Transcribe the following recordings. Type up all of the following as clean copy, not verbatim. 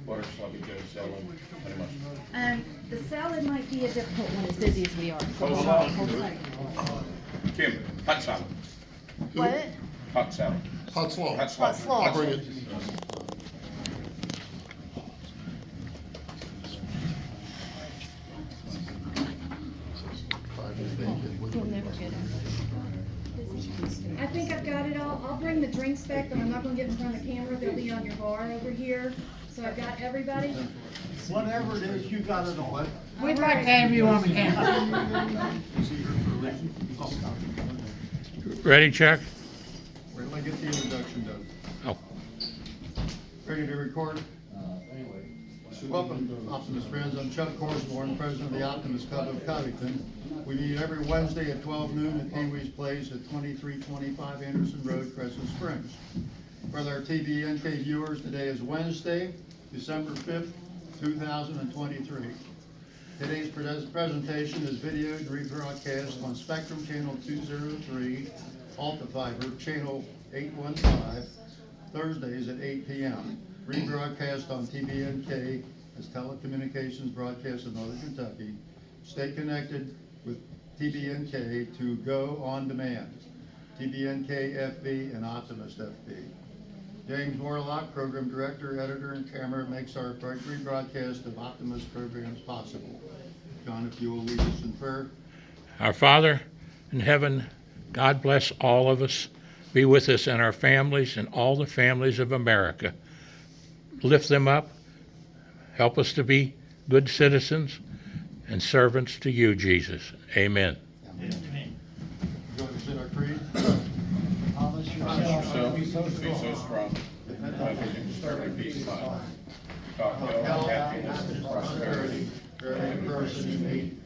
Butter, sloppy joe, salad, honey mustard. The salad might be a difficult one as busy as we are. So Kim, hot salad. what? Hot salad. Hot slaw. Hot slaw. Hot slaw. I'll bring it. You'll never get it. I think I've got it all. I'll bring the drinks back, but I'm not gonna get in front of the camera. They'll be on your bar over here. So I've got everybody. Whatever it is, you got it all. We'd like to have you on the camera. Ready, Chuck? Wait till I get the introduction done. Oh. Ready to record? Welcome, Optimist friends. I'm Chuck Horsborn, president of the Optimist Club of Covington. We meet every Wednesday at 12 noon at PeeWee's Place at 2325 Anderson Road, Crescent Springs. For our TVNK viewers, today is Wednesday, December 5th, 2023. Today's presentation is videoed and rebroadcast on Spectrum Channel 203, Alta Fiber Channel 815, Thursdays at 8 p.m. Rebroadcast on TVNK as telecommunications broadcast in Northern Kentucky. Stay connected with TVNK to go on demand. TVNK FB and Optimist FB. James Warlock, Program Director, Editor, and Camera, makes our rebroadcast of Optimist programs possible. John, if you will lead us in prayer. Our Father in heaven, God bless all of us. Be with us and our families and all the families of America. Lift them up. Help us to be good citizens and servants to you, Jesus. Amen. Amen. Join us in our creed. Promise yourself to be so strong. Nothing can disturb your peace of mind. Talk health, happiness, and prosperity For every person you meet.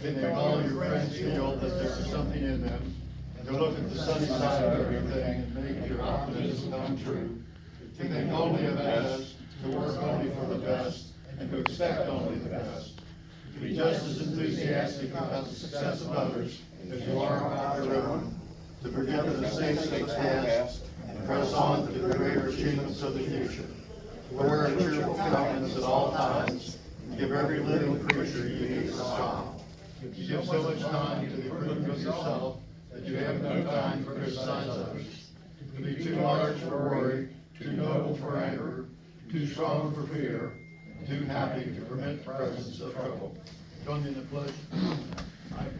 May make all your friends feel that there's something in them. And to look at the sunny side of everything and make your optimism come true. To think only of the best, to work only for the best, and to expect only the best. To be just as enthusiastic about the success of others as you are about your own. To forget the mistakes of the past and press on to the greater achievements of the future. To wear a cheerful countenance at all times and give every living creature you need a smile. You give so much time to the improvement of yourself that you have no time to criticize others. To be too large for worry, too noble for anger, too strong for fear, too happy to permit the presence of trouble. Join me in the pledge.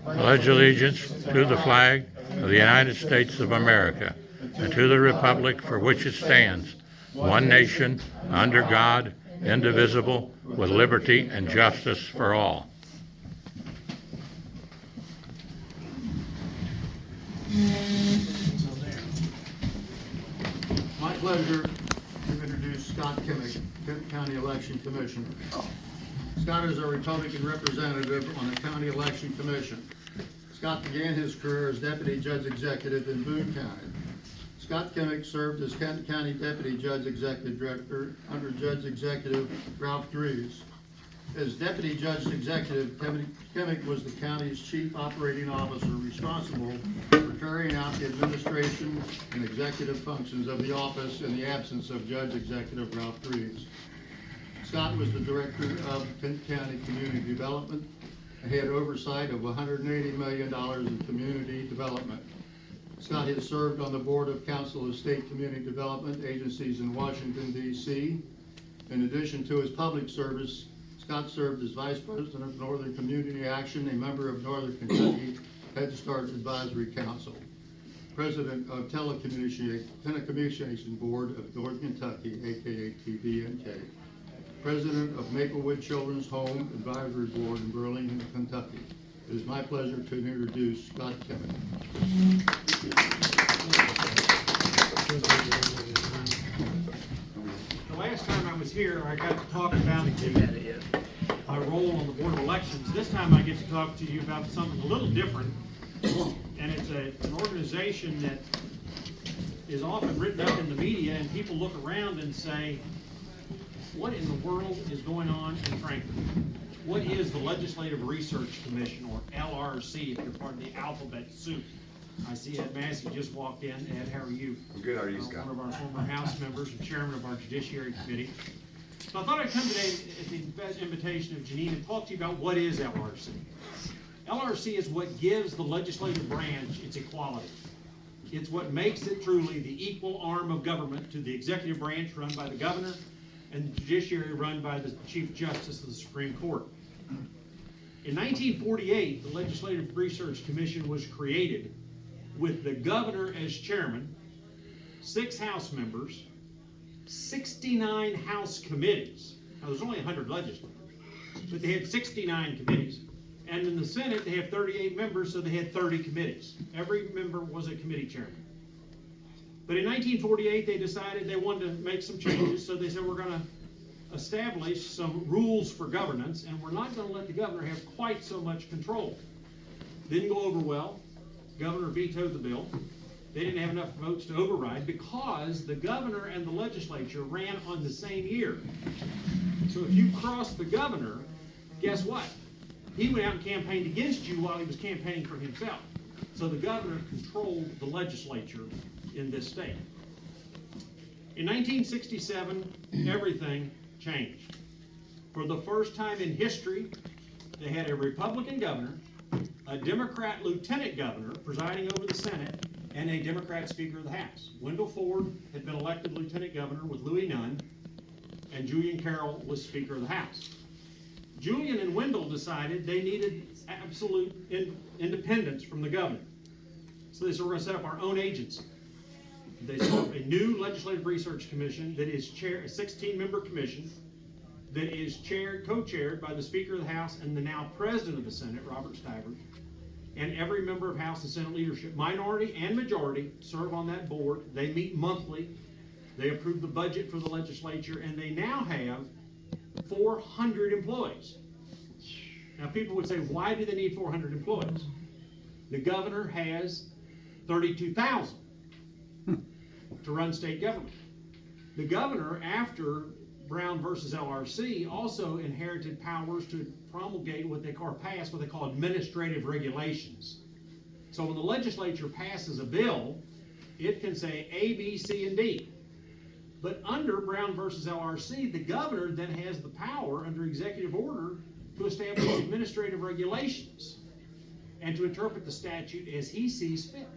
Pledge allegiance to the flag of the United States of America and to the republic for which it stands, one nation, under God, indivisible, with liberty and justice for all. My pleasure to introduce Scott Kimmich, Kenton County Election Commissioner. Scott is our Republican representative on the County Election Commission. Scott began his career as Deputy Judge Executive in Boone County. Scott Kimmich served as Kenton County Deputy Judge Executive Director under Judge Executive Ralph Drees. As Deputy Judge Executive, Kimmich was the county's chief operating officer responsible for carrying out the administration and executive functions of the office in the absence of Judge Executive Ralph Drees. Scott was the Director of Kenton County Community Development and had oversight of $180 million in community development. Scott has served on the Board of Council of State Community Development agencies in Washington, D.C. In addition to his public service, Scott served as Vice President of Northern Community Action, a member of Northern Kentucky Head Start Advisory Council, President of Telecommunication Board of Northern Kentucky, aka TVNK, President of Maplewood Children's Home Advisory Board in Burlington, Kentucky. It is my pleasure to introduce Scott Kimmich. The last time I was here, I got to talk about my role on the Board of Elections. This time I get to talk to you about something a little different. And it's an organization that is often written up in the media, and people look around and say, what in the world is going on in Frankfort? What is the Legislative Research Commission, or LRC, if you're part of the alphabet soup? I see Ed Massey just walked in. Ed, how are you? I'm good. How are you, Scott? One of our former House members and chairman of our Judiciary Committee. So I thought I'd come today at the invitation of Janine and talk to you about what is LRC. LRC is what gives the legislative branch its equality. It's what makes it truly the equal arm of government to the executive branch run by the governor and the judiciary run by the Chief Justice of the Supreme Court. In 1948, the Legislative Research Commission was created with the governor as chairman, 6 House members, 69 House committees. Now, there's only 100 legislators, but they had 69 committees. And in the Senate, they have 38 members, so they had 30 committees. Every member was a committee chairman. But in 1948, they decided they wanted to make some changes, so they said, we're going to establish some rules for governance, and we're not going to let the governor have quite so much control. Didn't go over well. Governor vetoed the bill. They didn't have enough votes to override because the governor and the legislature ran on the same year. So if you crossed the governor, guess what? He went out and campaigned against you while he was campaigning for himself. So the governor controlled the legislature in this state. In 1967, everything changed. For the first time in history, they had a Republican governor, a Democrat lieutenant governor presiding over the Senate, and a Democrat Speaker of the House. Wendell Ford had been elected lieutenant governor with Louis Nunn, and Julian Carroll was Speaker of the House. Julian and Wendell decided they needed absolute independence from the governor. So they said, we're going to set up our own agency. They set up a new Legislative Research Commission that is a 16-member commission that is co-chaired by the Speaker of the House and the now President of the Senate, Robert Stivers, and every member of House and Senate leadership, minority and majority, serve on that board. They meet monthly. They approve the budget for the legislature, and they now have 400 employees. Now, people would say, why do they need 400 employees? The governor has 32,000 to run state government. The governor, after Brown versus LRC, also inherited powers to promulgate what they call administrative regulations. So when the legislature passes a bill, it can say A, B, C, and D. But under Brown versus LRC, the governor then has the power under executive order to establish administrative regulations and to interpret the statute as he sees fit.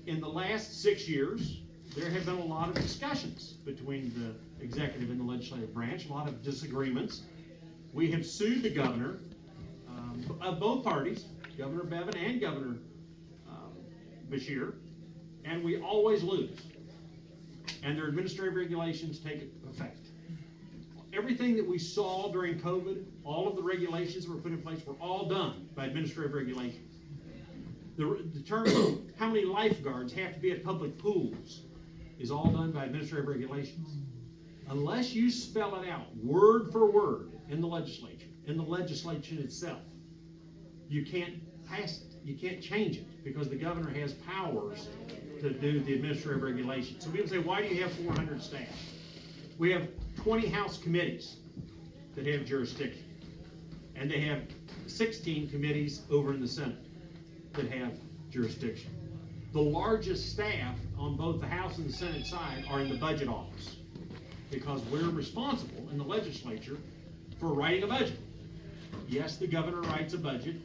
In the last 6 years, there have been a lot of discussions between the executive and the legislative branch, a lot of disagreements. We have sued the governor of both parties, Governor Bevin and Governor Beshear, and we always lose. And their administrative regulations take effect. Everything that we saw during COVID, all of the regulations that were put in place were all done by administrative regulations. The determining how many lifeguards have to be at public pools is all done by administrative regulations. Unless you spell it out word for word in the legislation itself, you can't pass it. You can't change it because the governor has powers to do the administrative regulations. So people say, why do you have 400 staff? We have 20 House committees that have jurisdiction, and they have 16 committees over in the Senate that have jurisdiction. The largest staff on both the House and the Senate side are in the budget office because we're responsible in the legislature for writing a budget. Yes, the governor writes a budget,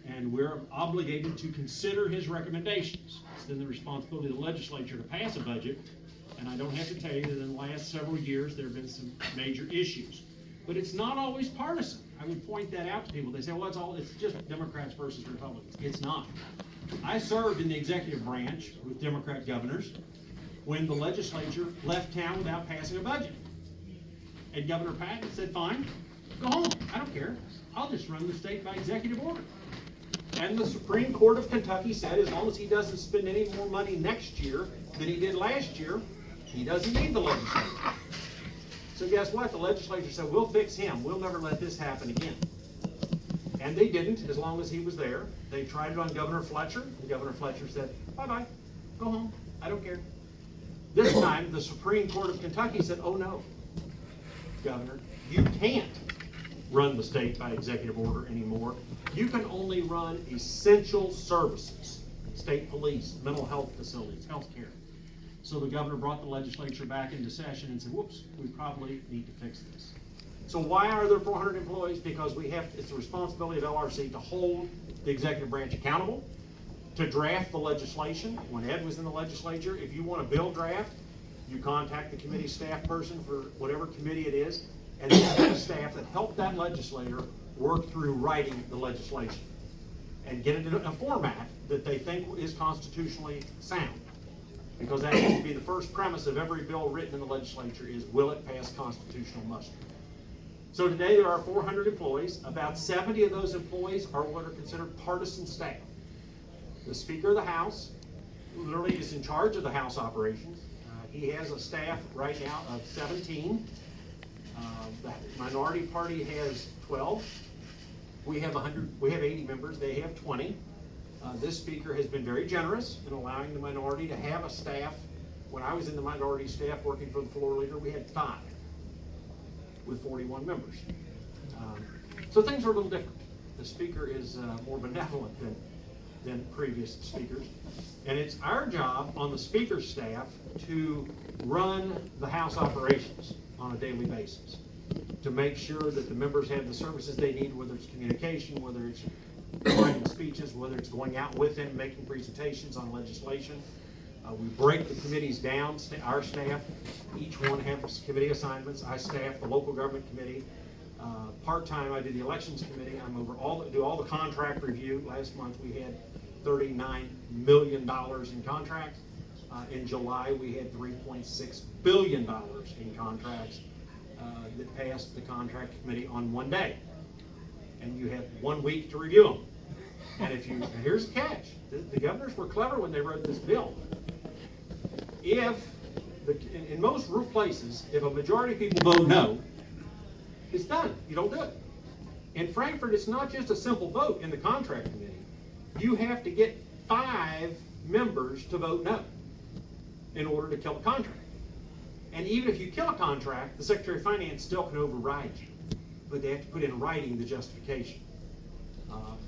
and we're obligated to consider his recommendations. It's then the responsibility of the legislature to pass a budget, and I don't have to tell you that in the last several years there have been some major issues. But it's not always partisan. I would point that out to people. They say, well, it's just Democrats versus Republicans. It's not. I served in the executive branch with Democrat governors when the legislature left town without passing a budget. And Governor Patton said, fine, go home. I don't care. I'll just run the state by executive order. And the Supreme Court of Kentucky said as long as he doesn't spend any more money next year than he did last year, he doesn't need the legislature. So guess what? The legislature said, we'll fix him. We'll never let this happen again. And they didn't as long as he was there. They tried it on Governor Fletcher, and Governor Fletcher said, bye-bye, go home, I don't care. This time, the Supreme Court of Kentucky said, oh no, Governor, you can't run the state by executive order anymore. You can only run essential services, state police, mental health facilities, health care. So the governor brought the legislature back into session and said, whoops, we probably need to fix this. So why are there 400 employees? Because it's the responsibility of LRC to hold the executive branch accountable, to draft the legislation. When Ed was in the legislature, if you want a bill draft, you contact the committee staff person for whatever committee it is, and they have a staff that help that legislator work through writing the legislation and get it in a format that they think is constitutionally sound. Because that needs to be the first premise of every bill written in the legislature is, will it pass constitutional muster? So today there are 400 employees. About 70 of those employees are what are considered partisan staff. The Speaker of the House literally is in charge of the House operations. He has a staff right now of 17. The minority party has 12. We have 80 members. They have 20. This speaker has been very generous in allowing the minority to have a staff. When I was in the minority staff working for the floor leader, we had 5 with 41 members. So things are a little different. The speaker is more benevolent than previous speakers. And it's our job on the speaker's staff to run the House operations on a daily basis, to make sure that the members have the services they need, whether it's communication, whether it's writing speeches, whether it's going out with them, making presentations on legislation. We break the committees down, our staff, each one has committee assignments. I staff the local government committee. Part-time, I do the elections committee. I'm over do all the contract review. Last month we had $39 million in contracts. In July we had $3.6 billion in contracts that passed the contract committee on one day. And you have 1 week to review them. And here's the catch. The governors were clever when they wrote this bill. In most places, if a majority of people vote no, it's done. You don't do it. In Frankfurt, it's not just a simple vote in the contract committee. You have to get 5 members to vote no in order to kill a contract. And even if you kill a contract, the Secretary of Finance still can override you, but they have to put in writing the justification.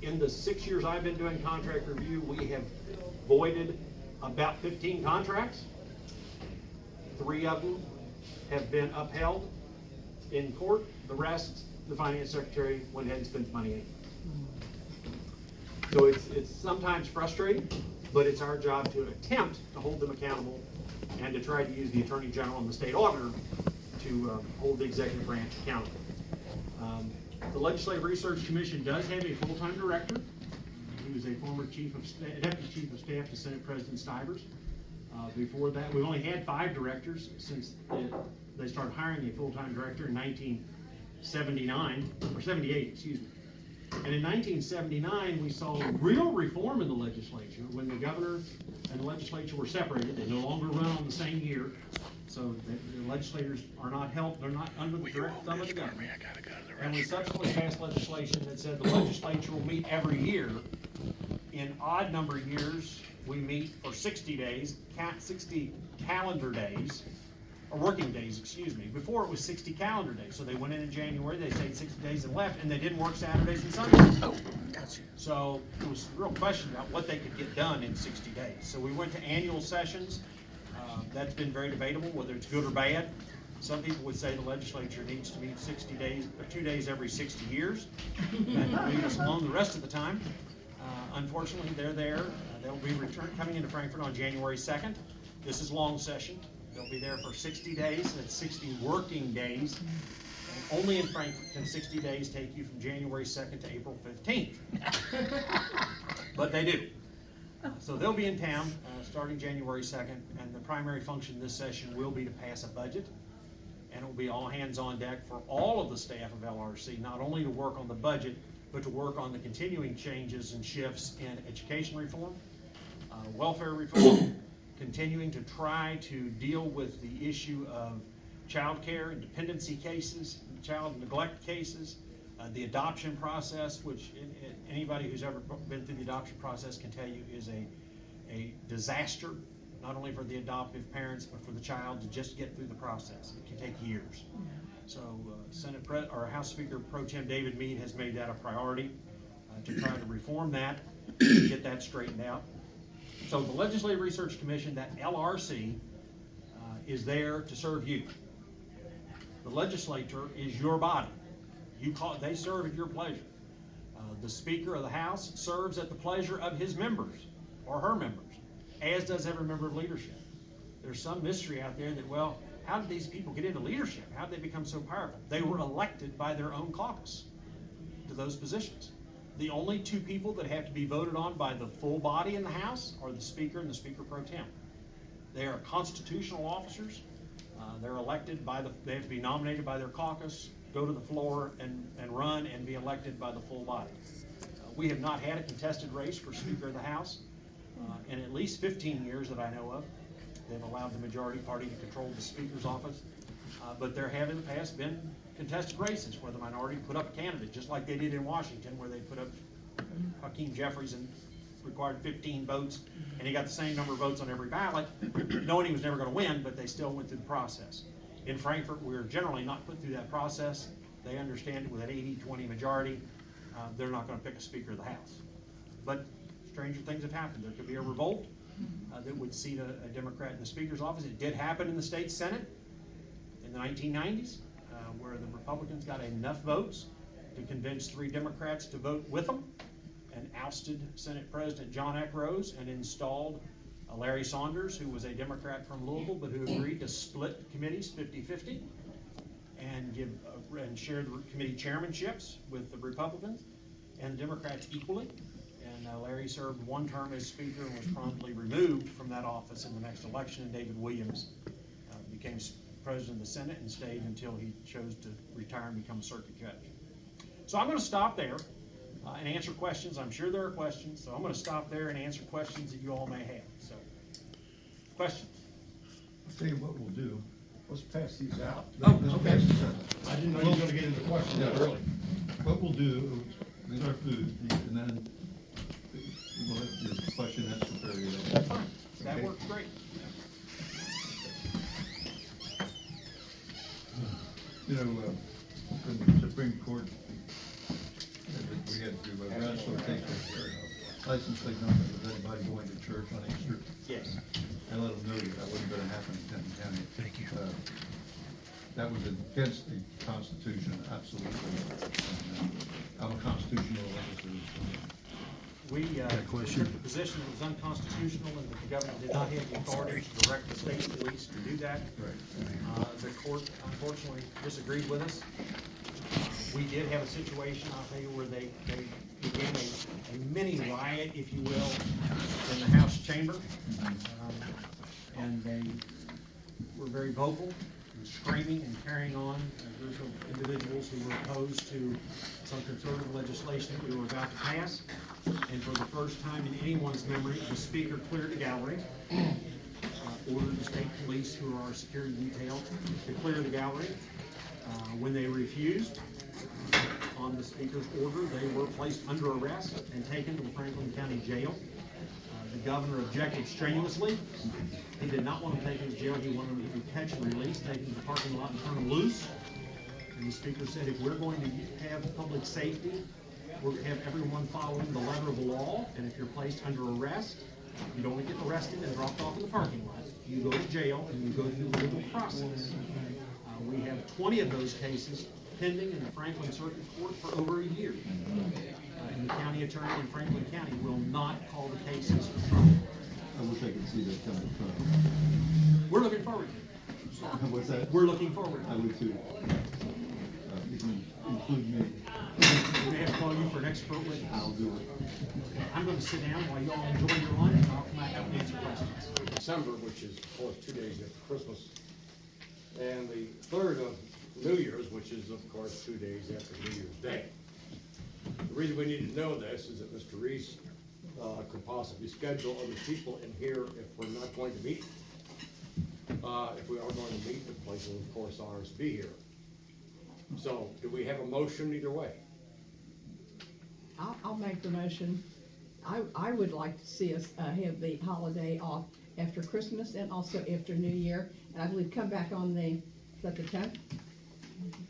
In the 6 years I've been doing contract review, we have voided about 15 contracts. 3 of them have been upheld in court. The rest, the Finance Secretary went ahead and spent money in. So it's sometimes frustrating, but it's our job to attempt to hold them accountable and to try to use the Attorney General and the State Auditor to hold the executive branch accountable. The Legislative Research Commission does have a full-time director. He was a former Deputy Chief of Staff to Senate President Stivers. Before that, we've only had 5 directors since they started hiring a full-time director in 1979, or 78, excuse me. And in 1979, we saw real reform in the legislature when the governor and the legislature were separated. They no longer run on the same year. So the legislators are not held, they're not under the direct thumb of the government. And we subsequently passed legislation that said the legislature will meet every year. In odd number years, we meet for 60 days, 60 calendar days, or working days, excuse me. Before it was 60 calendar days. So they went in January, they stayed 60 days and left, and they didn't work Saturdays and Sundays. Oh, gotcha. So it was a real question about what they could get done in 60 days. So we went to annual sessions. That's been very debatable, whether it's good or bad. Some people would say the legislature needs to meet 60 days, or 2 days every 60 years, and leave us alone the rest of the time. Unfortunately, they're there. They'll be coming into Frankfurt on January 2nd. This is long session. They'll be there for 60 days. That's 60 working days. And only in Frankfurt can 60 days take you from January 2nd to April 15th. But they do. So they'll be in town starting January 2nd, and the primary function this session will be to pass a budget. And it will be all hands on deck for all of the staff of LRC, not only to work on the budget, but to work on the continuing changes and shifts in education reform, welfare reform, continuing to try to deal with the issue of child care and dependency cases, child neglect cases, the adoption process, which anybody who's ever been through the adoption process can tell you is a disaster, not only for the adoptive parents, but for the child to just get through the process. It can take years. So House Speaker Pro Tem David Meade has made that a priority to try to reform that, get that straightened out. So the Legislative Research Commission, that LRC, is there to serve you. The legislature is your body. They serve at your pleasure. The Speaker of the House serves at the pleasure of his members or her members, as does every member of leadership. There's some mystery out there that, well, how did these people get into leadership? How did they become so powerful? They were elected by their own caucus to those positions. The only two people that have to be voted on by the full body in the House are the Speaker and the Speaker pro tem. They are constitutional officers. They're elected they have to be nominated by their caucus, go to the floor and run and be elected by the full body. We have not had a contested race for Speaker of the House in at least 15 years that I know of. They've allowed the majority party to control the Speaker's office. But there have in the past been contested races where the minority put up a candidate, just like they did in Washington, where they put up Hakeem Jeffries and required 15 votes, and he got the same number of votes on every ballot, knowing he was never going to win, but they still went through the process. In Frankfurt, we're generally not put through that process. They understand it with an 80-20 majority. They're not going to pick a Speaker of the House. But stranger things have happened. There could be a revolt that would seat a Democrat in the Speaker's office. It did happen in the state Senate in the 1990s, where the Republicans got enough votes to convince 3 Democrats to vote with them, and ousted Senate President John Eckrows and installed Larry Saunders, who was a Democrat from Louisville, but who agreed to split committees 50-50 and share the committee chairmanships with the Republicans and the Democrats equally. And Larry served 1 term as Speaker and was promptly removed from that office in the next election, and David Williams became President of the Senate and stayed until he chose to retire and become a circuit judge. So I'm going to stop there and answer questions. I'm sure there are questions, so I'm going to stop there and answer questions that you all may have. So, questions? I'll tell you what we'll do. Let's pass these out. Oh, okay. I didn't know you were gonna get into questions that early. What we'll do is our food, and then we'll have your question and answer period. Fine. That Okay. works great. You know, from the Supreme Court, we had to ratify license plate number of anybody going to church on Easter. Yes. And let them know that wasn't gonna happen in Kenton County. Thank you. That was against the Constitution, absolutely. And, I'm a constitutional officer. We took the position that it was unconstitutional and that the government did not have the authority to direct the state police to do that. Right. The court unfortunately disagreed with us. We did have a situation, I'll tell you, where they began a mini riot, if you will, in the House chamber. And they were very vocal and screaming and carrying on, a group of individuals who were opposed to some conservative legislation that we were about to pass. And for the first time in anyone's memory, the Speaker cleared the gallery, ordered the state police, who are our security detail, to clear the gallery. When they refused, on the Speaker's order, they were placed under arrest and taken to the Franklin County Jail. The governor objected strenuously. He did not want them taken to jail. He wanted them to be catch and release, taken to the parking lot and turn them loose. And the Speaker said, if we're going to have public safety, we're going to have everyone following the letter of the law, and if you're placed under arrest, you don't get arrested and dropped off in the parking lot. You go to jail and you go through the legal process. We have 20 of those cases pending in the Franklin Circuit Court for over a year. And the county attorney in Franklin County will not call the cases for trial. I wish I could see that come to We're looking forward to trial. What's that? it. We're looking forward I to it. would too. You can include me. We may have to call you for an expert witness. I'll do it. I'm going to sit down while you all enjoy your lunch, and I'll come out and answer questions. December, which is, of course, 2 days after Christmas, and the 3rd of New Year's, which is, of course, 2 days after New Year's Day. The reason we need to know this is that Mr. Reese could possibly schedule other people in here if we're not going to meet. If we are going to meet, the place will, of course, ours be here. So, do we have a motion either way? I'll make the motion. I would like to see us have the holiday off after Christmas and also after New Year. And I believe come back on is that the 10th?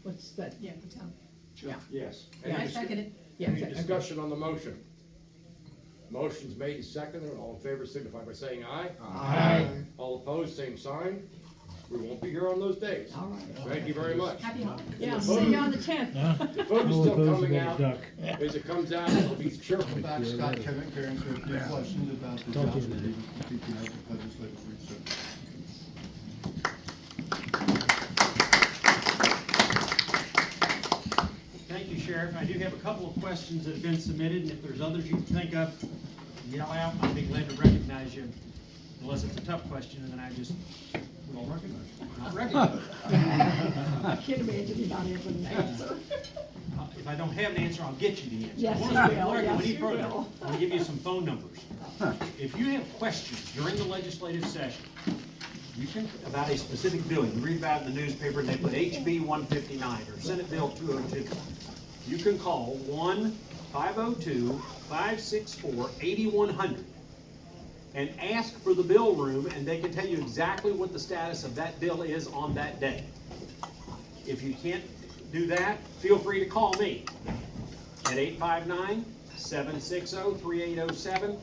What's that? Yeah, the town. Yeah. Yes. Yeah, Any I second it. Yeah, Any okay. discussion on the motion? Motion's made and seconded. All in favor signify by saying aye. Aye. All opposed, same sign. We won't be here on those days. All right. Thank you very much. Happy holidays. Yeah, see you on the 10th. The vote is still coming out. As it comes out, it'll be cheerful. Back, Scott Kimmich, to answer a few questions about the jobs that he was speaking of with legislative research. Thank you, Sheriff. I do have a couple of questions that have been submitted, and if there's others you can think of, yell out. I'd be glad to recognize you, unless it's a tough question, and then I just Well, recognized. not recognize it. I can't imagine you not having an answer. If I don't have an answer, I'll get you the answer. Yes, I you want to will. go Yes, any you further. will. I'm going to give you some phone numbers. If you have questions during the legislative session, you can, about a specific bill, you read about it in the newspaper, and they put HB 159 or Senate Bill 202. You can call 1-502-564-8100 and ask for the bill room, and they can tell you exactly what the status of that bill is on that day. If you can't do that, feel free to call me at 859-760-3807.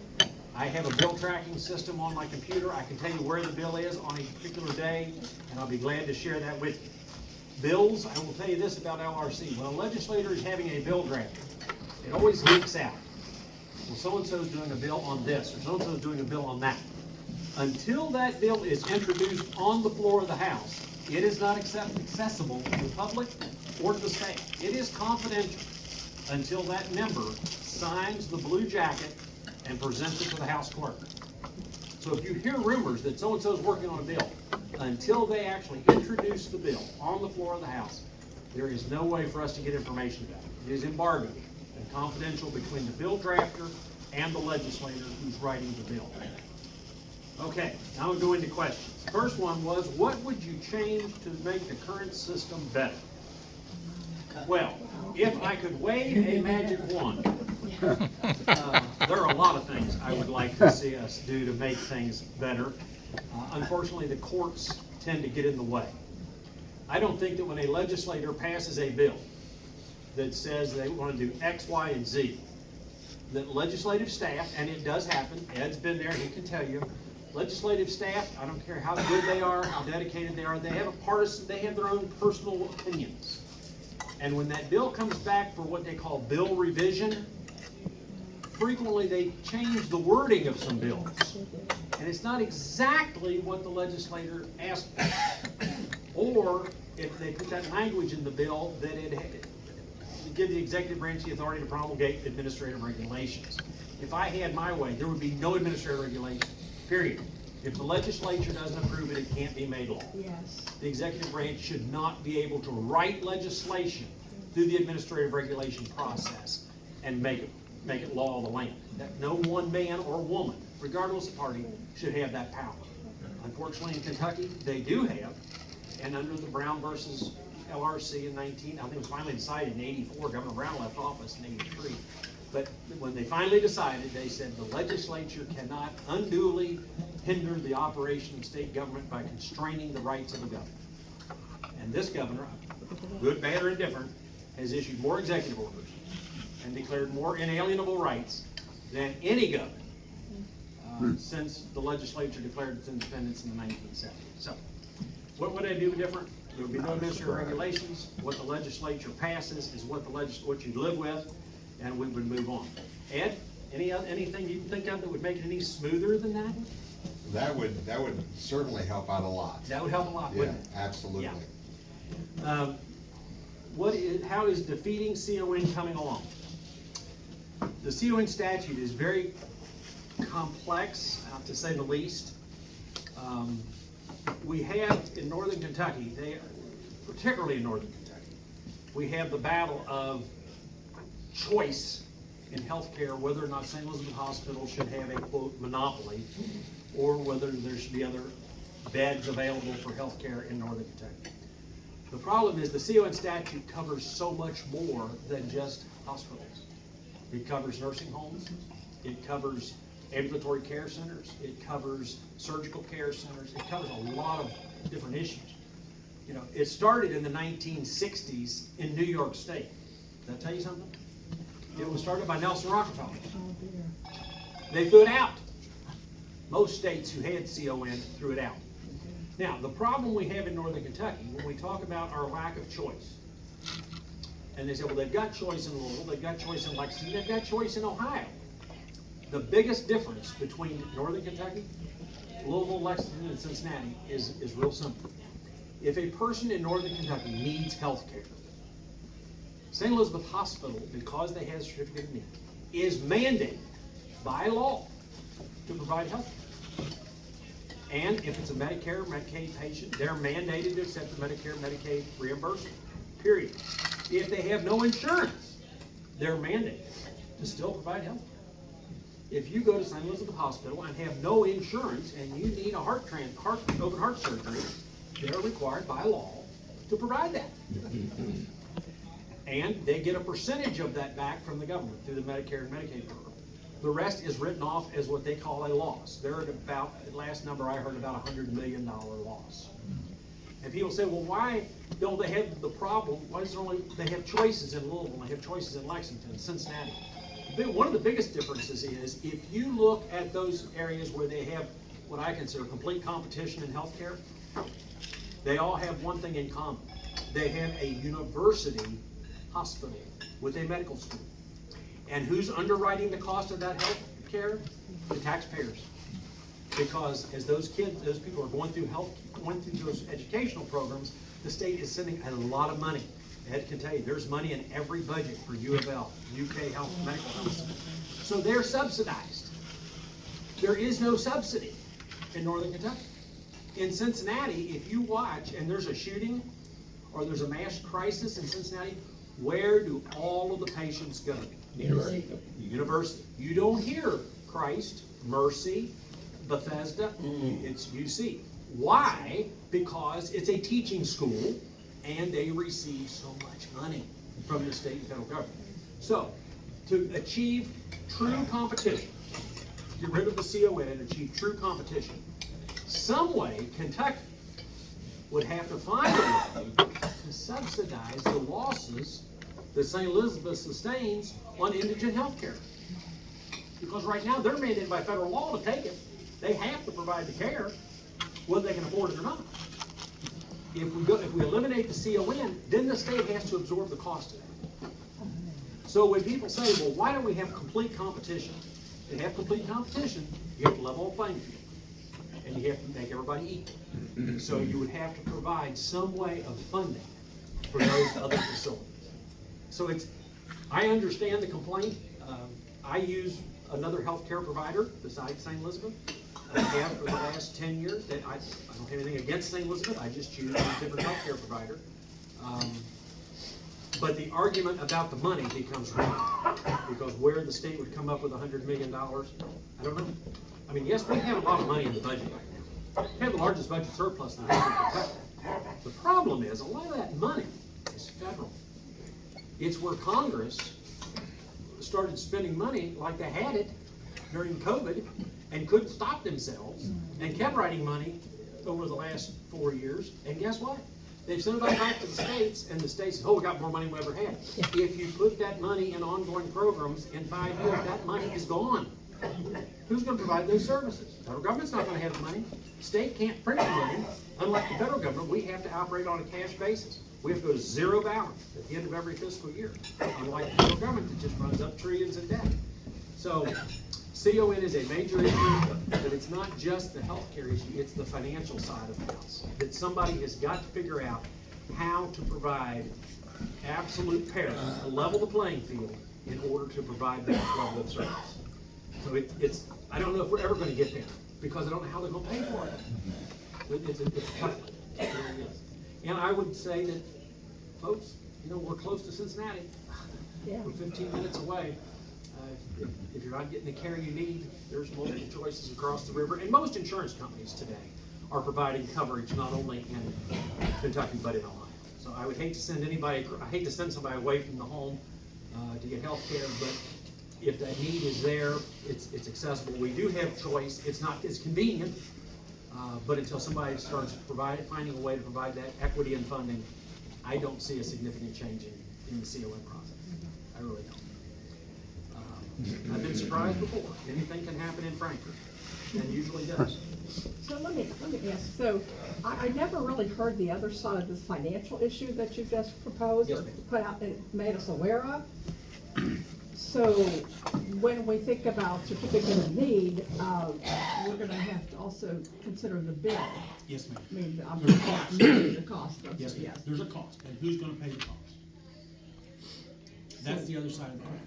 I have a bill tracking system on my computer. I can tell you where the bill is on a particular day, and I'll be glad to share that with you. Bills, I will tell you this about LRC. When a legislator is having a bill drafted, it always leaks out. Well, so-and-so is doing a bill on this, or so-and-so is doing a bill on that. Until that bill is introduced on the floor of the House, it is not accessible to the public or to the staff. It is confidential until that member signs the blue jacket and presents it to the House clerk. So if you hear rumors that so-and-so is working on a bill, until they actually introduce the bill on the floor of the House, there is no way for us to get information about it. It is embargoed and confidential between the bill drafter and the legislator who's writing the bill. Okay, now we'll go into questions. First one was, what would you change to make the current system better? Well, if I could wave a magic wand, there are a lot of things I would like to see us do to make things better. Unfortunately, the courts tend to get in the way. I don't think that when a legislator passes a bill that says they want to do X, Y, and Z, that legislative staff, and it does happen, Ed's been there, he can tell you, legislative staff, I don't care how good they are, how dedicated they are, they have a partisan, they have their own personal opinions. And when that bill comes back for what they call bill revision, frequently they change the wording of some bills. And it's not exactly what the legislator asked for. Or if they put that language in the bill that it give the executive branch the authority to promulgate administrative regulations. If I had my way, there would be no administrative regulation, period. If the legislature doesn't approve it, it can't be made law. Yes. The executive branch should not be able to write legislation through the administrative regulation process and make it law of the land. That no one man or woman, regardless of party, should have that power. Unfortunately, in Kentucky, they do have, and under the Brown versus LRC in I think it was finally decided in 84, Governor Brown left office in 83. But when they finally decided, they said the legislature cannot unduly hinder the operation of state government by constraining the rights of the governor. And this governor, good, bad, or indifferent, has issued more executive orders and declared more inalienable rights than any governor since the legislature declared its independence in the 1970s. So, what would I do different? There would be no administrative regulations. What the legislature passes is what you live with, and we would move on. Ed, anything you can think of that would make it any smoother than that? That would certainly help out a lot. That would help a lot, Yeah, wouldn't it? absolutely. Yeah. How is defeating CON coming along? The CON statute is very complex, to say the least. We have in northern Kentucky, particularly in northern Kentucky, we have the battle of choice in healthcare, whether or not St. Elizabeth Hospital should have a quote monopoly, or whether there should be other beds available for healthcare in northern Kentucky. The problem is the CON statute covers so much more than just hospitals. It covers nursing homes, it covers ambulatory care centers, it covers surgical care centers, it covers a lot of different issues. You know, it started in the 1960s in New York State. Did that tell you something? It was started by Nelson Rockefeller. They threw it out. Most states who had CON threw it out. Now, the problem we have in Northern Kentucky, when we talk about our lack of choice, and they say, well, they've got choice in Louisville, they've got choice in Lexington, they've got choice in Ohio. The biggest difference between Northern Kentucky, Louisville, Lexington, and Cincinnati is real simple. If a person in Northern Kentucky needs health care, St. Elizabeth Hospital, because they have a certificate of need, is mandated by law to provide health care. And if it's a Medicare or Medicaid patient, they're mandated to accept the Medicare and Medicaid reimbursement, period. If they have no insurance, they're mandated to still provide health care. If you go to St. Elizabeth Hospital and have no insurance and you need a open heart surgery, they're required by law to provide that. And they get a percentage of that back from the government through the Medicare and Medicaid program. The rest is written off as what they call a loss. They're at about, last number I heard, about $100 million loss. And people say, well, why don't they have the problem? Why is there only, they have choices in Louisville, they have choices in Lexington, Cincinnati. One of the biggest differences is if you look at those areas where they have what I consider complete competition in healthcare, they all have one thing in common. They have a university hospital with a medical school. And who's underwriting the cost of that health care? The taxpayers. Because as those people are going through those educational programs, the state is sending a lot of money. Ed can tell you, there's money in every budget for U of L, UK Health, Medical Health. So they're subsidized. There is no subsidy in Northern Kentucky. In Cincinnati, if you watch and there's a shooting or there's a mass crisis in Cincinnati, where do all of the patients go? University. You don't hear Christ, Mercy, Bethesda, it's UC. Why? Because it's a teaching school and they receive so much money from the state and federal government. So, to achieve true competition, get rid of the CON and achieve true competition, some way Kentucky would have to find a way to subsidize the losses that St. Elizabeth sustains on indigent health care. Because right now they're mandated by federal law to take it. They have to provide the care, whether they can afford it or not. If we eliminate the CON, then the state has to absorb the cost of it. So when people say, well, why don't we have complete competition? To have complete competition, you have to level a playing field. And you have to make everybody equal. So you would have to provide some way of funding for those other facilities. So I understand the complaint. I use another healthcare provider besides St. Elizabeth. I have for the last 10 years. I don't have anything against St. Elizabeth. I just choose a different healthcare provider. But the argument about the money becomes real. Because where the state would come up with $100 million, I don't know. I mean, yes, we have a lot of money in the budget right now. We have the largest budget surplus in the history of Kentucky. The problem is, a lot of that money is federal. It's where Congress started spending money like they had it during COVID and couldn't stop themselves and kept writing money over the last 4 years. And guess what? They've sent it all back to the states, and the states say, oh, we got more money than we ever had. If you put that money in ongoing programs, in 5 years, that money is gone. Who's going to provide those services? The federal government's not going to have the money. State can't print the money. Unlike the federal government, we have to operate on a cash basis. We have to go to zero balance at the end of every fiscal year. Unlike the federal government that just runs up trillions in debt. So, CON is a major issue, but it's not just the healthcare issue, it's the financial side of the house. That somebody has got to figure out how to provide absolute parity, to level the playing field in order to provide that level of service. So I don't know if we're ever going to get there, because I don't know how they're going to pay for it. It's tough. It really is. And I would say that, folks, we're close to Cincinnati. Yeah. We're 15 minutes away. If you're not getting the care you need, there's multiple choices across the river. And most insurance companies today are providing coverage not only in Kentucky, but in Ohio. So I would hate to send somebody away from the home to get health care, but if that need is there, it's accessible. We do have choice. It's not as convenient, but until somebody starts finding a way to provide that equity and funding, I don't see a significant change in the CON process. I really don't. I've been surprised before. Anything can happen in Frankfurt, and usually does. So let me ask, so I never really heard the other side of this financial issue that you just proposed or put out, and made us aware of. So when we think about certificate of need, we're gonna have to also consider the bill. Yes, ma'am. I mean, I'm There's a cost. the cost of it, Yes, ma'am. yes. There's a cost, and who's gonna pay the cost? That's the other side of the coin.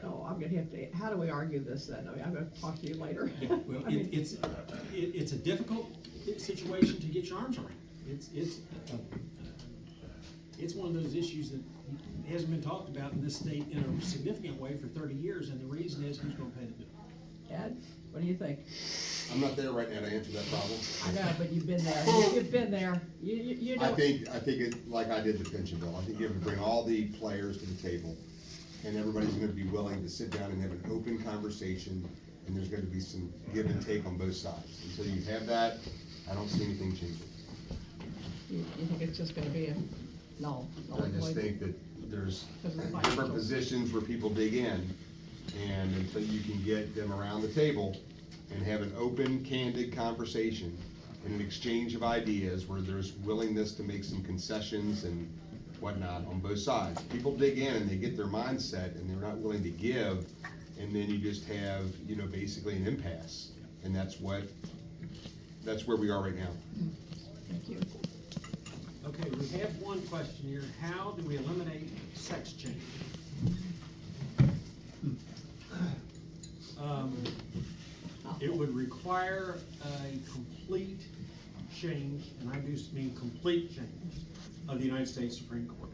Oh, I'm gonna have to, how do we argue this then? I mean, I'm gonna talk to you later. Yeah, well, I mean, it's a difficult situation to get your arms around. It's one of those issues that hasn't been talked about in this state in a significant way for 30 years, and the reason is who's gonna pay the bill. Ed, what do you think? I'm not there right now to answer that problem. I know, but you've been there. You've been there. You know. I think it, like I did the pension bill, I think you have to bring all the players to the table, and everybody's gonna be willing to sit down and have an open conversation, and there's gonna be some give and take on both sides. Until you have that, I don't see anything changing. You think it's just gonna be a null? I just think that there's Because of different financial. positions where people dig in, and until you can get them around the table and have an open, candid conversation and an exchange of ideas where there's willingness to make some concessions and whatnot on both sides. People dig in and they get their mindset and they're not willing to give, and then you just have, basically an impasse. And that's where we are right now. Thank you. Okay, we have one question here. How do we eliminate sex change? It would require a complete change, and I do mean complete change, of the United States Supreme Court.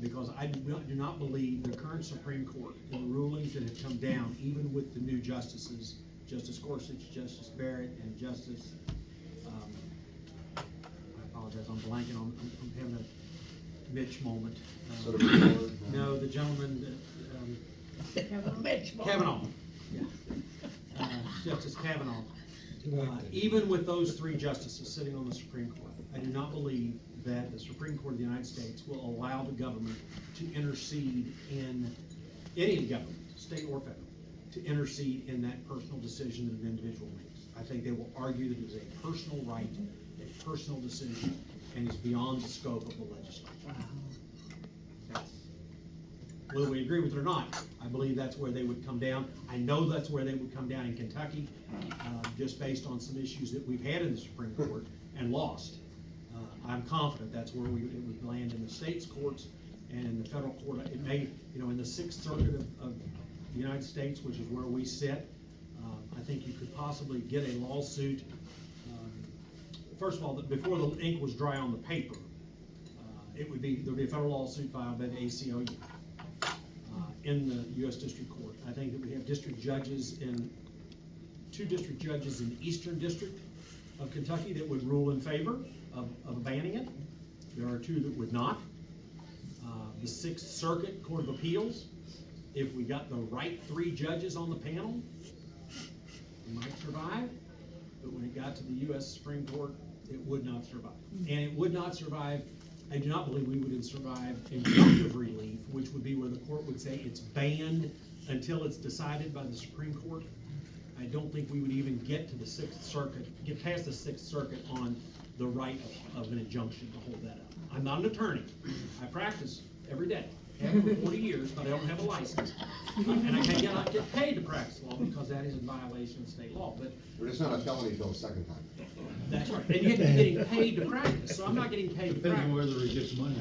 Because I do not believe the current Supreme Court, in the rulings that have come down, even with the new justices, Justice Gorsuch, Justice Barrett, and Justice, I apologize, I'm blanking on, I'm having a Mitch moment. No, the gentleman, Kavanaugh. Yeah. Justice Kavanaugh. Even with those three justices sitting on the Supreme Court, I do not believe that the Supreme Court of the United States will allow the government to intercede in any government, state or federal, to intercede in that personal decision that an individual makes. I think they will argue that it is a personal right, a personal decision, and is beyond the scope of the legislature. Whether we agree with it or not, I believe that's where they would come down. I know that's where they would come down in Kentucky, just based on some issues that we've had in the Supreme Court and lost. I'm confident that's where it would land in the state's courts and in the federal court. It may, in the Sixth Circuit of the United States, which is where we sit, I think you could possibly get a lawsuit. First of all, before the ink was dry on the paper, there'd be a federal lawsuit filed by the ACLU in the U.S. District Court. I think that we have two district judges in the Eastern District of Kentucky that would rule in favor of banning it. There are two that would not. The Sixth Circuit Court of Appeals, if we got the right three judges on the panel, it might survive. But when it got to the U.S. Supreme Court, it would not survive. And it would not survive. I do not believe we would survive injunctive relief, which would be where the court would say it's banned until it's decided by the Supreme Court. I don't think we would even get to the Sixth Circuit, get past the Sixth Circuit on the right of an injunction to hold that up. I'm not an attorney. I practice every day. I have for 40 years, but I don't have a license. And I cannot get paid to practice law because that is in violation of state law. But it's not a felony until the second time. that's right. And you're getting paid to practice, so I'm not getting paid to Depending on practice. whether he gets money.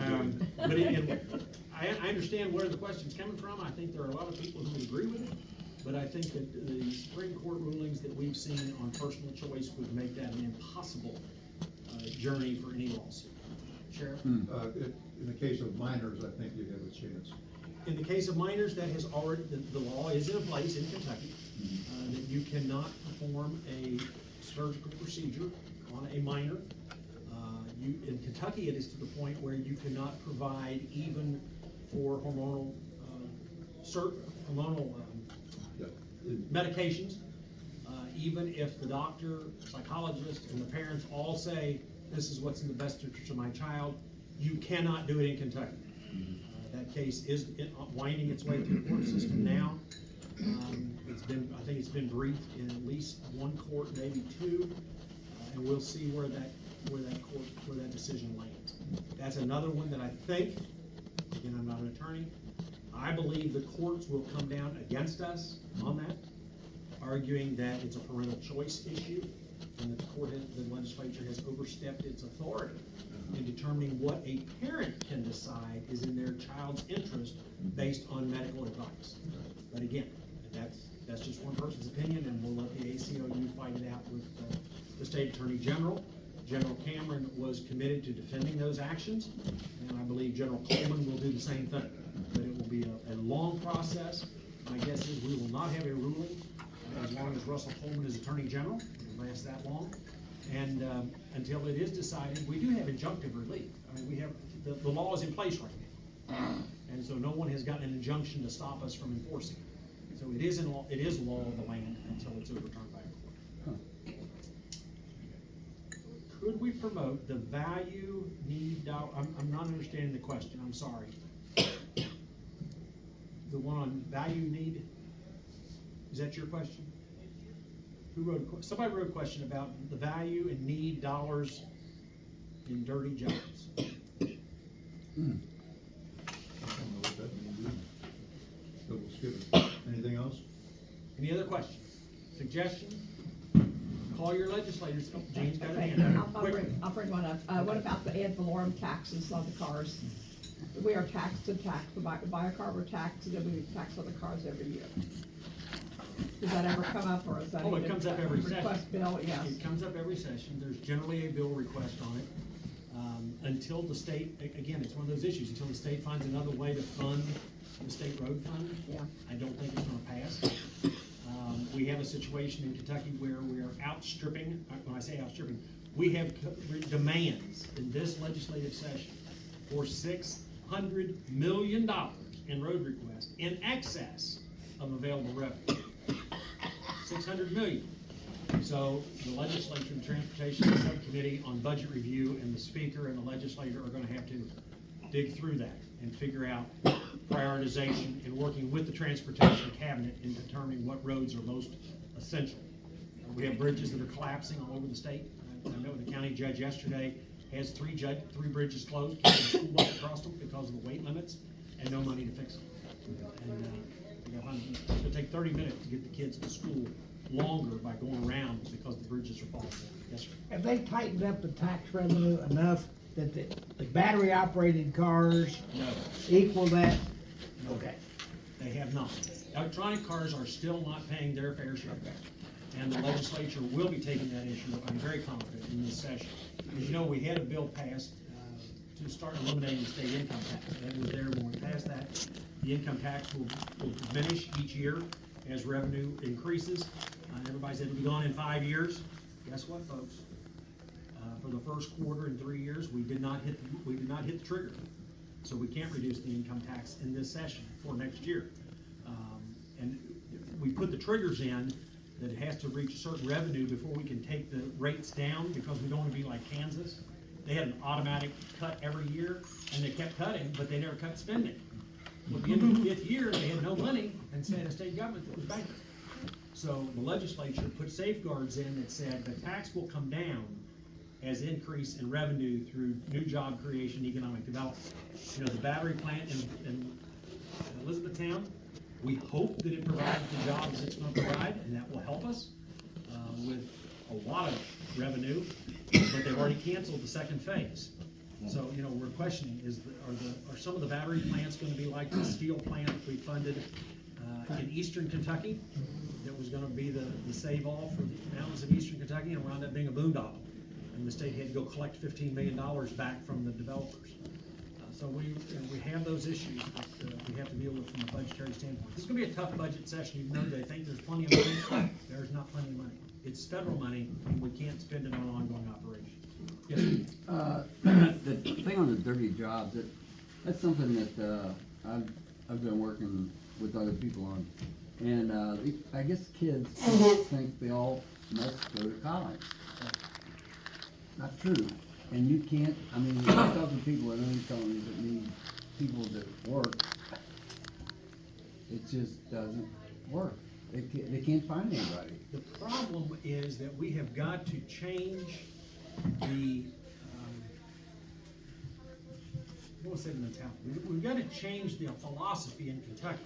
But I understand where the question's coming from. I think there are a lot of people who would agree with it. But I think that the Supreme Court rulings that we've seen on personal choice would make that an impossible journey for any lawsuit. Sheriff? In the case of minors, I think you have a chance. In the case of minors, that has already, the law is in place in Kentucky, that you cannot perform a surgical procedure on a minor. In Kentucky, it is to the point where you cannot provide even for hormonal medications, even if the doctor, psychologist, and the parents all say, this is what's in the best interest of my child, you cannot do it in Kentucky. That case is winding its way through the court system now. I think it's been briefed in at least one court, maybe two, and we'll see where that decision lands. That's another one that I think, again, I'm not an attorney, I believe the courts will come down against us on that, arguing that it's a parental choice issue, and the legislature has overstepped its authority in determining what a parent can decide is in their child's interest based on medical advice. But again, that's just one person's opinion, and we'll let the ACLU fight it out with the state attorney general. General Cameron was committed to defending those actions, and I believe General Coleman will do the same thing. But it will be a long process. My guess is we will not have a ruling as long as Russell Coleman is Attorney General. It will last that long. And until it is decided, we do have injunctive relief. I mean, we have, the law is in place right now. And so no one has gotten an injunction to stop us from enforcing it. So it is law of the land until it's overturned by a court. Could we promote the value need dollar? I'm not understanding the question, I'm sorry. The one on value need, is that your question? Who wrote somebody wrote a question about the value and need dollars in dirty jobs. I don't know what that means. So we'll skip it. Anything else? Any other questions? Suggestions? Call your legislators. Oh, Jane's got a hand. I'll bring one up. What about the ad valorem taxes on the cars? We are taxed to tax. We buy a car, we're taxed, and then we tax on the cars every year. Does that ever come up, or is that? Oh, it comes up every session. Request bill, yes. It comes up every session. There's generally a bill request on it. Until the state, again, it's one of those issues, until the state finds another way to fund the state road fund. Yeah. I don't think it's gonna pass. We have a situation in Kentucky where we are outstripping, when I say outstripping, we have demands in this legislative session for $600 million in road requests in excess of available revenue. 600 million. So the legislature and transportation subcommittee on budget review and the speaker and the legislator are gonna have to dig through that and figure out prioritization and working with the transportation cabinet in determining what roads are most essential. We have bridges that are collapsing all over the state. I met with the county judge yesterday, has three bridges closed, keeping the school bus across them because of the weight limits and no money to fix them. And it's gonna take 30 minutes to get the kids to school longer by going around because the bridges are falling down. Yes, sir. Have they tightened up the tax revenue enough that the battery operated cars No. equal that? No. Okay. They have not. Electronic cars are still not paying their fair share. And the legislature will be taking that issue up, I'm very confident, in this session. As you know, we had a bill passed to start eliminating the state income tax. That was there when we passed that. The income tax will diminish each year as revenue increases. Everybody said it'll be gone in 5 years. Guess what, folks? For the first quarter in 3 years, we did not hit the trigger. So we can't reduce the income tax in this session for next year. And we put the triggers in that it has to reach a certain revenue before we can take the rates down, because we don't want to be like Kansas. They had an automatic cut every year, and they kept cutting, but they never cut spending. Well, at the end of the 5th year, they had no money, and said a state government that was bankrupt. So the legislature put safeguards in that said the tax will come down as increase in revenue through new job creation, economic development. You know, the battery plant in Elizabethtown, we hope that it provides the jobs it's going to provide, and that will help us with a lot of revenue, but they've already canceled the second phase. So, you know, we're questioning, are some of the battery plants going to be like the steel plant we funded in eastern Kentucky that was going to be the save-all for the mountains of eastern Kentucky, and wound up being a boondoggle. And the state had to go collect $15 million back from the developers. So we have those issues that we have to deal with from a budgetary standpoint. This is going to be a tough budget session, even though they think there's plenty of money. There's not plenty of money. It's federal money, and we can't spend it on ongoing operations. Yes, The thing on the dirty jobs, that's something that I've been working with other people on. And I guess kids think they all must go to college. Not true. And you can't, I mean, there's other people at other companies that need people that work. It just doesn't work. They can't find anybody. The problem is that we have got to change the, what was that mentality? We've got to change the philosophy in Kentucky,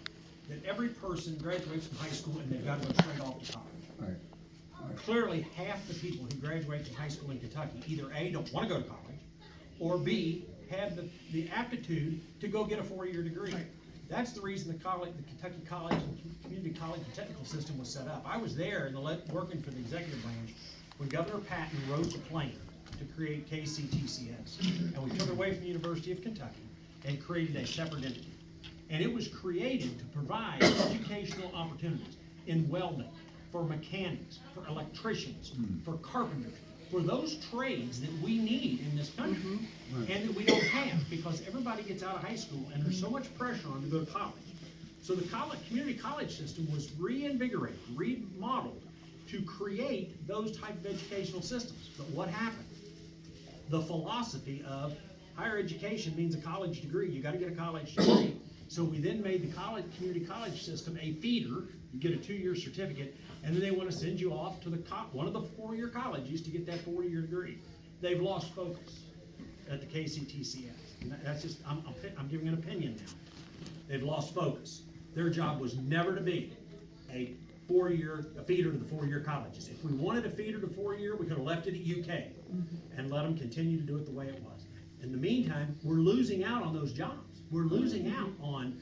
that every person graduates from high school and they've got to go straight off to college. Right. Clearly, half the people who graduate from high school in Kentucky either A, don't want to go to college, or B, have the aptitude to go get a 4-year degree. That's the reason the Kentucky College and Community College and Technical System was set up. I was there working for the executive branch when Governor Patton wrote the plan to create KCTCS. And we took it away from the University of Kentucky and created a separate entity. And it was created to provide educational opportunities in welding, for mechanics, for electricians, for carpenters, for those trades that we need in this country and that we don't have because everybody gets out of high school and there's so much pressure on to go to college. So the community college system was reinvigorated, remodeled to create those type of educational systems. But what happened? The philosophy of higher education means a college degree. You got to get a college degree. So we then made the community college system a feeder. You get a 2-year certificate, and then they want to send you off to one of the 4-year colleges to get that 4-year degree. They've lost focus at the KCTCS. And that's just, I'm giving an opinion now. They've lost focus. Their job was never to be a feeder to the 4-year colleges. If we wanted a feeder to 4-year, we could have left it at UK and let them continue to do it the way it was. In the meantime, we're losing out on those jobs. We're losing out on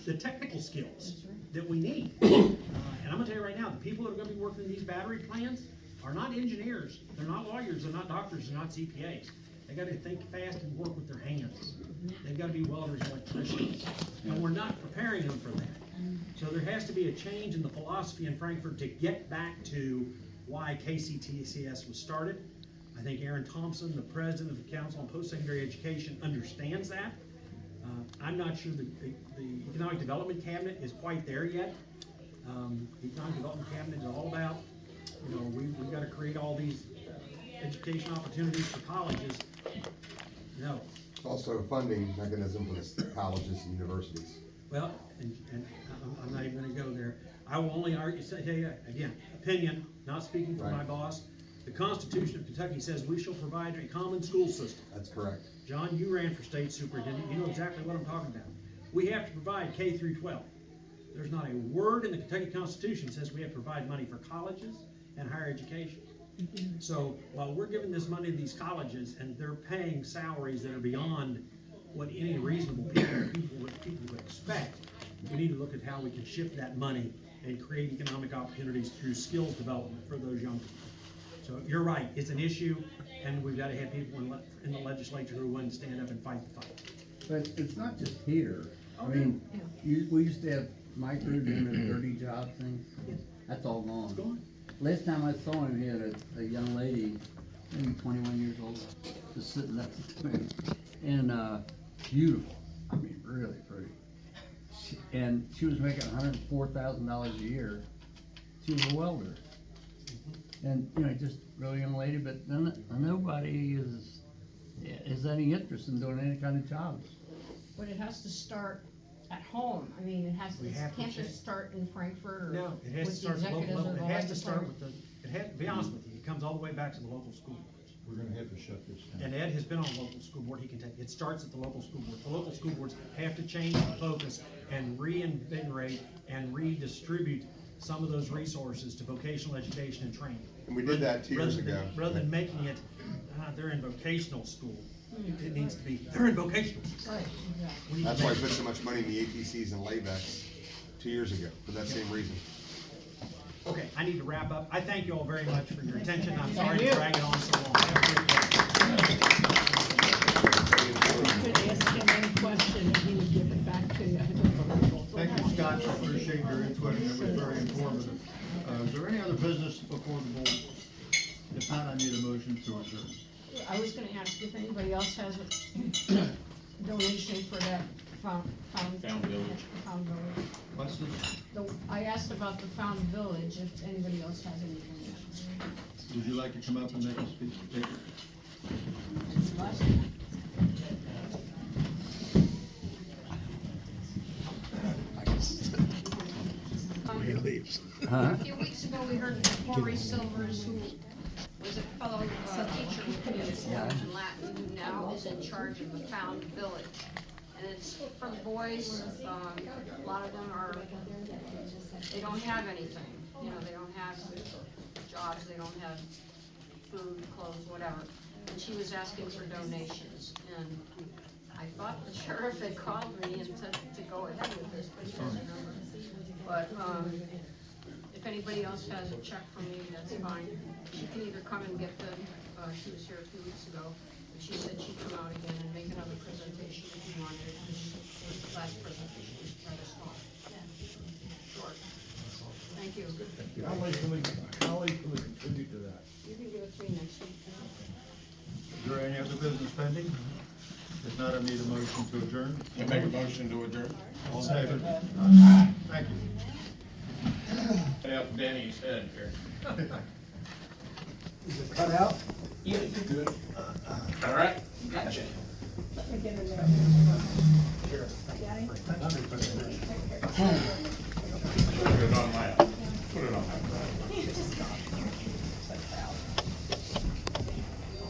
the technical skills that we need. And I'm gonna tell you right now, the people that are gonna be working in these battery plants are not engineers, they're not lawyers, they're not doctors, they're not CPAs. They gotta think fast and work with their hands. They've gotta be welders, electricians, and we're not preparing them for that. So there has to be a change in the philosophy in Frankfurt to get back to why KCTCS was started. I think Aaron Thompson, the president of the Council on Post-Secondary Education, understands that. I'm not sure the Economic Development Cabinet is quite there yet. The Economic Development Cabinet is all about, we've got to create all these education opportunities for colleges. No. It's also a funding mechanism for the colleges and universities. Well, and I'm not even going to go there. I will only tell you, again, opinion, not speaking for my boss. The Constitution of Kentucky says we shall provide a common school system. That's correct. John, you ran for state superintendent. You know exactly what I'm talking about. We have to provide K through 12. There's not a word in the Kentucky Constitution that says we have to provide money for colleges and higher education. So while we're giving this money to these colleges and they're paying salaries that are beyond what any reasonable people would expect, we need to look at how we can shift that money and create economic opportunities through skills development for those young people. So you're right, it's an issue, and we've got to have people in the legislature who are willing to stand up and fight the fight. But it's not just here. I mean, we used to have Mike Root doing the dirty job thing. That's all gone. It's gone. Last time I saw him, he had a young lady, maybe 21 years old, just sitting next to him. And beautiful. I mean, really pretty. And she was making $104,000 a year. She was a welder. And, just really young lady, but nobody is any interest in doing any kind of jobs. But it has to start at home. I mean, can't just start in Frankfurt or No, it has to start at the local level. It has to start with to be honest with you, it comes all the way back to the local school boards. We're gonna have to shut this down. And Ed has been on the local school board, he can take, it starts at the local school board. The local school boards have to change the focus and reinvigorate and redistribute some of those resources to vocational education and training. And we did that 2 years ago. Rather than making it, they're in vocational school. It needs to be, they're in vocational. Right, exactly. That's why I put so much money in the APCs and laybacks 2 years ago, for that same reason. Okay, I need to wrap up. I thank you all very much for your attention. I'm sorry to drag it on so long. Could ask him any question and he would give it back to you. Thank you, Scott, I appreciate your input, and it was very informative. Is there any other business before the board? If not, I need a motion to adjourn. I was gonna ask if anybody else has a donation for that Found Village. What's this? I asked about the Found Village, if anybody else has any donations. Would you like to come up and make a speech? Les? Huh? A few weeks ago, we heard from Corey Silvers, who was a fellow teacher with Community College in Latin, who now is in charge of the Found Village. And it's for boys, a lot of them they don't have anything. You know, they don't have jobs, they don't have food, clothes, whatever. And she was asking for donations, and I thought the sheriff had called me and to go ahead with this, but he doesn't remember. But, if anybody else has a check for me, that's fine. She can either come and get them, she was here a few weeks ago, but she said she'd come out again and make another presentation if you wanted it, because the last presentation was rather small. Short. Thank you. How late can we contribute to that? You can give it to me next week. Is there any other business pending? If not, I need a motion to adjourn. You make a motion to adjourn? All in favor? Thank you. Stay up Danny's head here. Is it cut out? Yeah, you good. All right, gotcha. Put it on my, put it on my.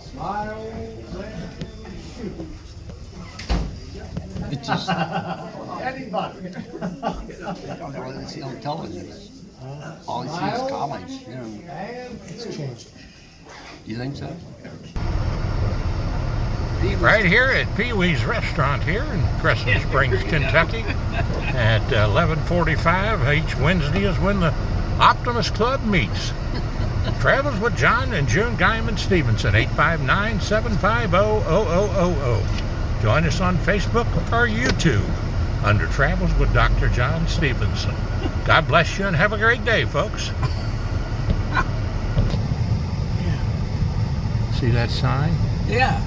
Smile. It's just, Anybody. I don't really see on television. All you see is comments, you know. And it's changed. You think so? Right here at PeeWee's restaurant here in Crescent Springs, Kentucky, at 11:45 each Wednesday is when the Optimist Club meets. Travels with John and June Guyman Stephenson, 859-750-0000. Join us on Facebook or YouTube under Travels with Dr. John Stephenson. God bless you and have a great day, folks. See that sign? Yeah.